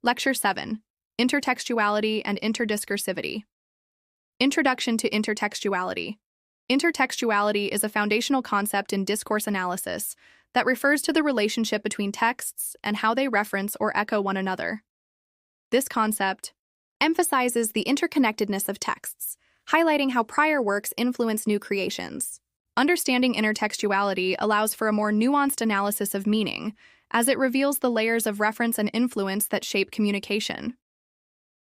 Lecture 7, Intertextuality and Interdiscursivity. Introduction to Intertextuality. Intertextuality is a foundational concept in discourse analysis that refers to the relationship between texts and how they reference or echo one another. This concept emphasizes the interconnectedness of texts, highlighting how prior works influence new creations. Understanding intertextuality allows for a more nuanced analysis of meaning, as it reveals the layers of reference and influence that shape communication.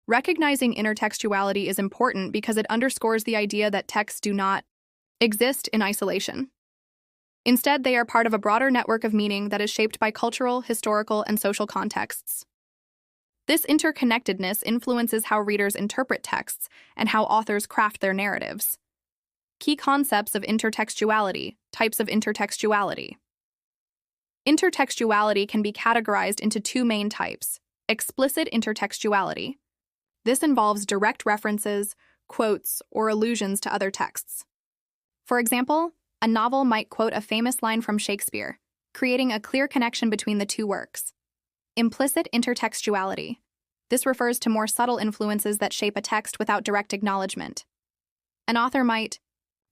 Recognizing intertextuality is important because it underscores the idea that texts do not exist in isolation. Instead, they are part of a broader network of meaning that is shaped by cultural, historical, and social contexts. This interconnectedness influences how readers interpret texts and how authors craft their narratives. Key concepts of intertextuality, types of intertextuality. Intertextuality can be categorized into two main types: explicit intertextuality. This involves direct references, quotes, or allusions to other texts. For example, a novel might quote a famous line from Shakespeare, creating a clear connection between the two works. Implicit intertextuality. This refers to more subtle influences that shape a text without direct acknowledgement. An author might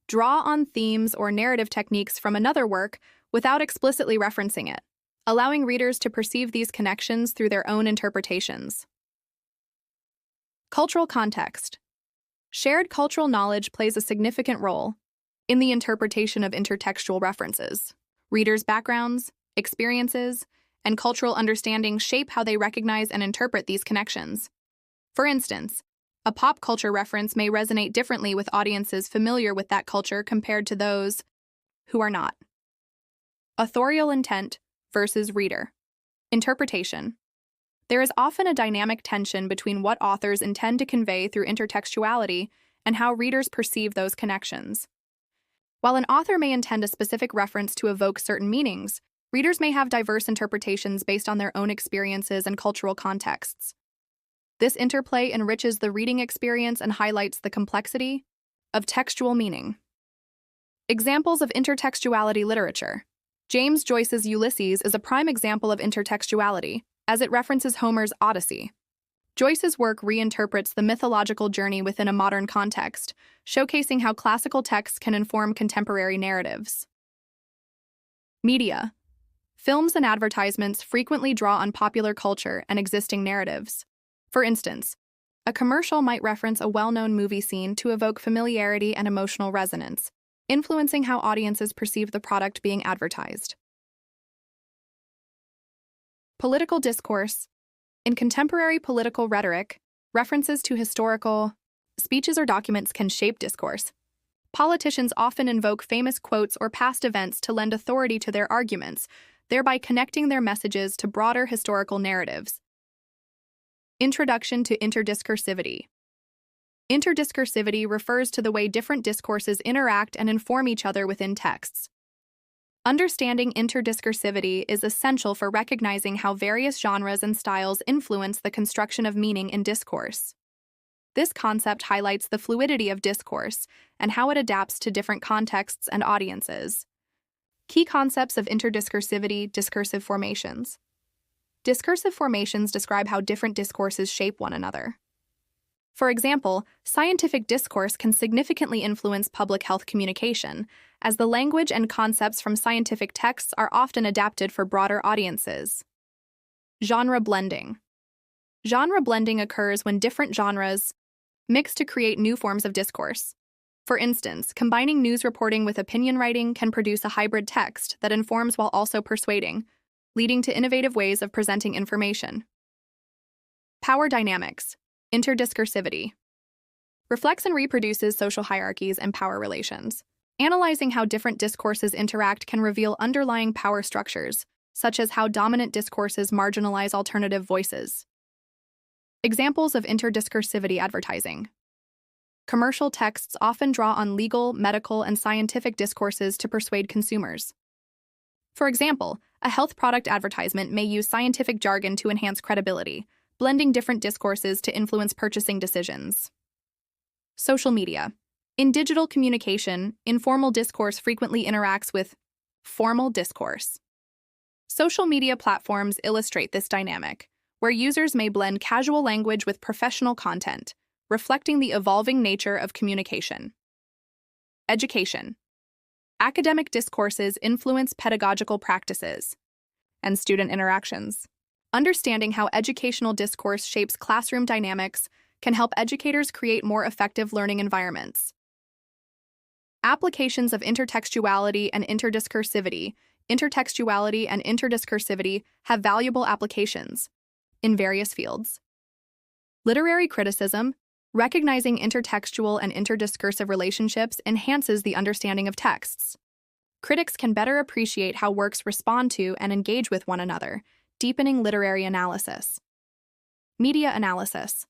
draw on themes or narrative techniques from another work without explicitly referencing it, allowing readers to perceive these connections through their own interpretations. Cultural context. Shared cultural knowledge plays a significant role in the interpretation of intertextual references. Readers' backgrounds, experiences, and cultural understanding shape how they recognize and interpret these connections. For instance, a pop culture reference may resonate differently with audiences familiar with that culture compared to those who are not. Authorial intent versus reader. Interpretation. There is often a dynamic tension between what authors intend to convey through intertextuality and how readers perceive those connections. While an author may intend a specific reference to evoke certain meanings, readers may have diverse interpretations based on their own experiences and cultural contexts. This interplay enriches the reading experience and highlights the complexity of textual meaning. Examples of intertextuality literature. James Joyce's Ulysses is a prime example of intertextuality, as it references Homer's Odyssey. Joyce's work reinterprets the mythological journey within a modern context, showcasing how classical texts can inform contemporary narratives. Media. Films and advertisements frequently draw on popular culture and existing narratives. For instance, a commercial might reference a well-known movie scene to evoke familiarity and emotional resonance, influencing how audiences perceive the product being advertised. Political discourse. In contemporary political rhetoric, references to historical speeches or documents can shape discourse. Politicians often invoke famous quotes or past events to lend authority to their arguments, thereby connecting their messages to broader historical narratives. Introduction to interdiscursivity. Interdiscursivity refers to the way different discourses interact and inform each other within texts. Understanding interdiscursivity is essential for recognizing how various genres and styles influence the construction of meaning in discourse. This concept highlights the fluidity of discourse and how it adapts to different contexts and audiences. Key concepts of interdiscursivity: discursive formations. Discursive formations describe how different discourses shape one another. For example, scientific discourse can significantly influence public health communication, as the language and concepts from scientific texts are often adapted for broader audiences. Genre blending. Genre blending occurs when different genres mix to create new forms of discourse. For instance, combining news reporting with opinion writing can produce a hybrid text that informs while also persuading, leading to innovative ways of presenting information. Power dynamics. Interdiscursivity. Reflects and reproduces social hierarchies and power relations. Analyzing how different discourses interact can reveal underlying power structures, such as how dominant discourses marginalize alternative voices. Examples of interdiscursivity advertising. Commercial texts often draw on legal, medical, and scientific discourses to persuade consumers. For example, a health product advertisement may use scientific jargon to enhance credibility, blending different discourses to influence purchasing decisions. Social media. In digital communication, informal discourse frequently interacts with formal discourse. Social media platforms illustrate this dynamic, where users may blend casual language with professional content, reflecting the evolving nature of communication. Education. Academic discourses influence pedagogical practices and student interactions. Understanding how educational discourse shapes classroom dynamics can help educators create more effective learning environments. Applications of intertextuality and interdiscursivity. Intertextuality and interdiscursivity have valuable applications in various fields. Literary criticism. Recognizing intertextual and interdiscursive relationships enhances the understanding of texts. Critics can better appreciate how works respond to and engage with one another, deepening literary analysis. Media analysis.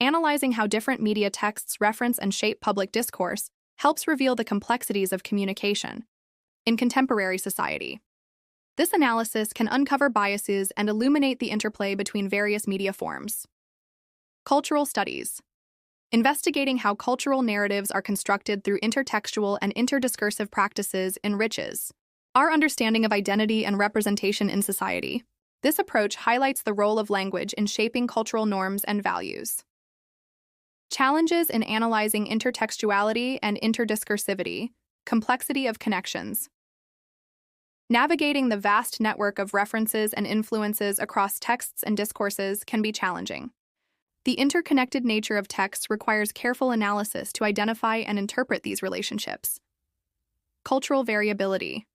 Analyzing how different media texts reference and shape public discourse helps reveal the complexities of communication in contemporary society. This analysis can uncover biases and illuminate the interplay between various media forms. Cultural studies. Investigating how cultural narratives are constructed through intertextual and interdiscursive practices enriches our understanding of identity and representation in society. This approach highlights the role of language in shaping cultural norms and values. Challenges in analyzing intertextuality and interdiscursivity. Complexity of connections. Navigating the vast network of references and influences across texts and discourses can be challenging. The interconnected nature of texts requires careful analysis to identify and interpret these relationships. Cultural variability.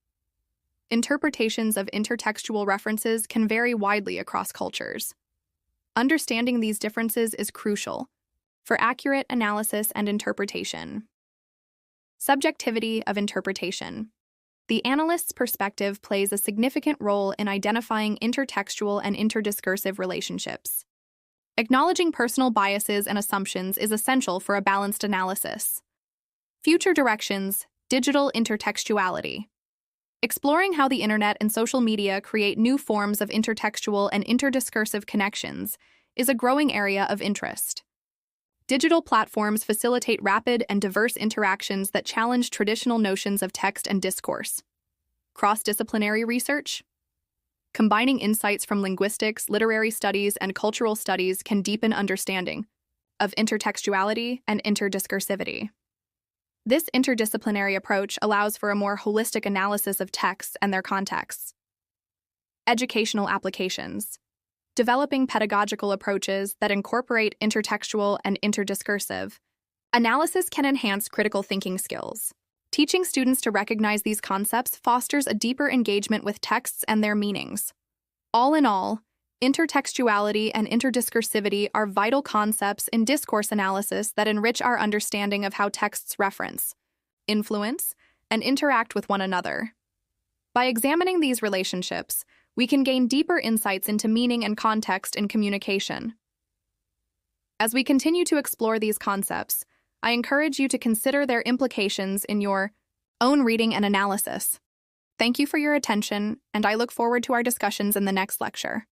Interpretations of intertextual references can vary widely across cultures. Understanding these differences is crucial for accurate analysis and interpretation. Subjectivity of interpretation. The analyst's perspective plays a significant role in identifying intertextual and interdiscursive relationships. Acknowledging personal biases and assumptions is essential for a balanced analysis. Future directions. Digital intertextuality. Exploring how the internet and social media create new forms of intertextual and interdiscursive connections is a growing area of interest. Digital platforms facilitate rapid and diverse interactions that challenge traditional notions of text and discourse. Cross-disciplinary research. Combining insights from linguistics, literary studies, and cultural studies can deepen understanding of intertextuality and interdiscursivity. This interdisciplinary approach allows for a more holistic analysis of texts and their contexts. Educational applications. Developing pedagogical approaches that incorporate intertextual and interdiscursive analysis can enhance critical thinking skills. Teaching students to recognize these concepts fosters a deeper engagement with texts and their meanings. All in all, intertextuality and interdiscursivity are vital concepts in discourse analysis that enrich our understanding of how texts reference, influence, and interact with one another. By examining these relationships, we can gain deeper insights into meaning and context in communication. As we continue to explore these concepts, I encourage you to consider their implications in your own reading and analysis. Thank you for your attention, and I look forward to our discussions in the next lecture.